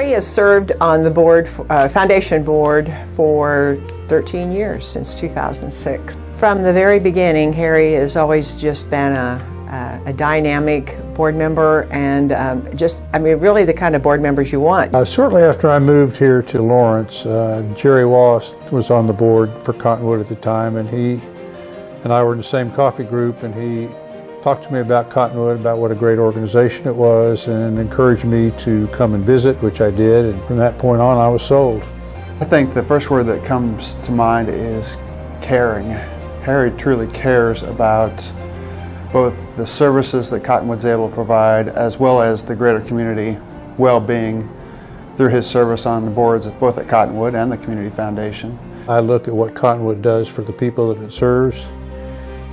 Harry has served on the board, foundation board for 13 years, since 2006. From the very beginning, Harry has always just been a dynamic board member and really the kind of board members you want. Shortly after I moved here to Lawrence, Jerry Wallace was on the board for Cottonwood at the time, and he and I were in the same coffee group, and he talked to me about Cottonwood, about what a great organization it was, and encouraged me to come and visit, which I did, and from that point on I was sold. I think the first word that comes to mind is caring. Harry truly cares about both the services that Cottonwood's able to provide as well as the greater community well-being through his service on the boards both at Cottonwood and the Community Foundation. I look at what Cottonwood does for the people that it serves,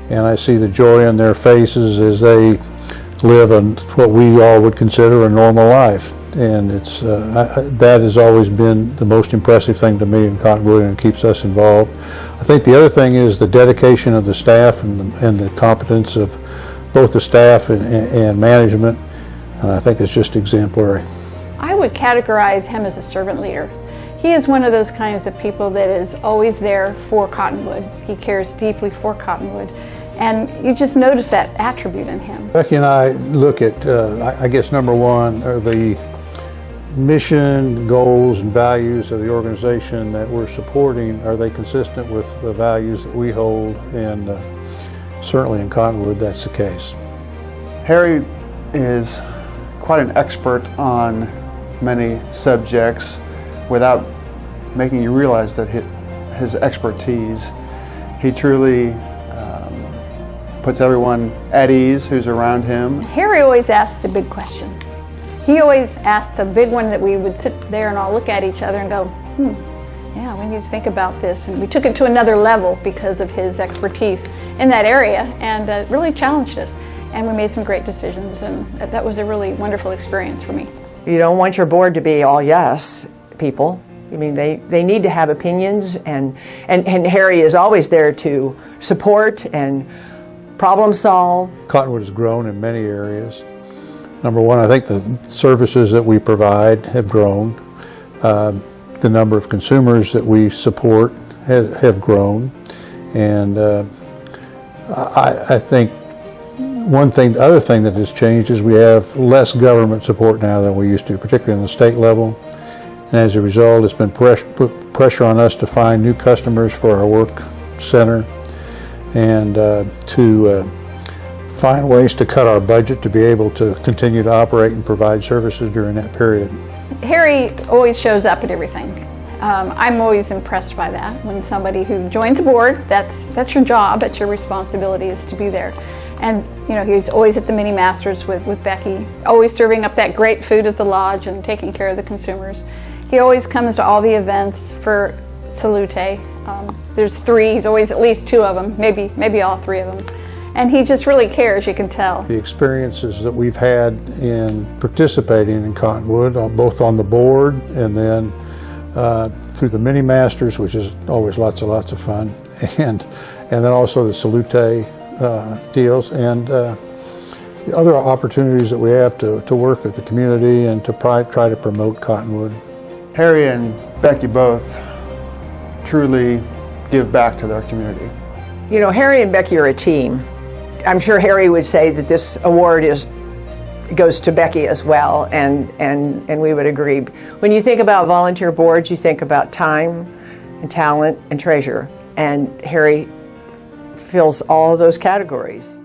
and I see the joy in their faces as they live what we all would consider a normal life. And that has always been the most impressive thing to me in Cottonwood, and keeps us involved. I think the other thing is the dedication of the staff and the competence of both the staff and management, and I think it's just exemplary. I would categorize him as a servant leader. He is one of those kinds of people that is always there for Cottonwood. He cares deeply for Cottonwood, and you just notice that attribute in him. Becky and I look at, I guess number one, are the mission, goals, and values of the organization that we're supporting. Are they consistent with the values that we hold? And certainly in Cottonwood, that's the case. Harry is quite an expert on many subjects without making you realize that his expertise. He truly puts everyone at ease who's around him. Harry always asks the big question. He always asked the big one that we would sit there and all look at each other and go, yeah, we need to think about this. And we took it to another level because of his expertise in that area, and it really challenged us. And we made some great decisions, and that was a really wonderful experience for me. You don't want your board to be all yes people. I mean, they need to have opinions, and Harry is always there to support and problem solve. Cottonwood has grown in many areas. Number one, I think the services that we provide have grown. The number of consumers that we support have grown. And I think the other thing that has changed is we have less government support now than we used to, particularly on the state level. And as a result, it's been put pressure on us to find new customers for our work center, and to find ways to cut our budget to be able to continue to operate and provide services during that period. Harry always shows up at everything. I'm always impressed by that. When somebody who joins a board, that's your job, that's your responsibility, is to be there. And you know, he's always at the mini masters with Becky, always serving up that great food at the lodge and taking care of the consumers. He always comes to all the events for Salute. There's 3, he's always at least 2 of them, maybe all 3 of them. And he just really cares, you can tell. The experiences that we've had in participating in Cottonwood, both on the board and then through the mini masters, which is always lots of fun, and then also the Salute deals, and the other opportunities that we have to work with the community and to try to promote Cottonwood. Harry and Becky both truly give back to their community. You know, Harry and Becky are a team. I'm sure Harry would say that this award goes to Becky as well, and we would agree. When you think about volunteer boards, you think about time and talent and treasure, and Harry fills all of those categories.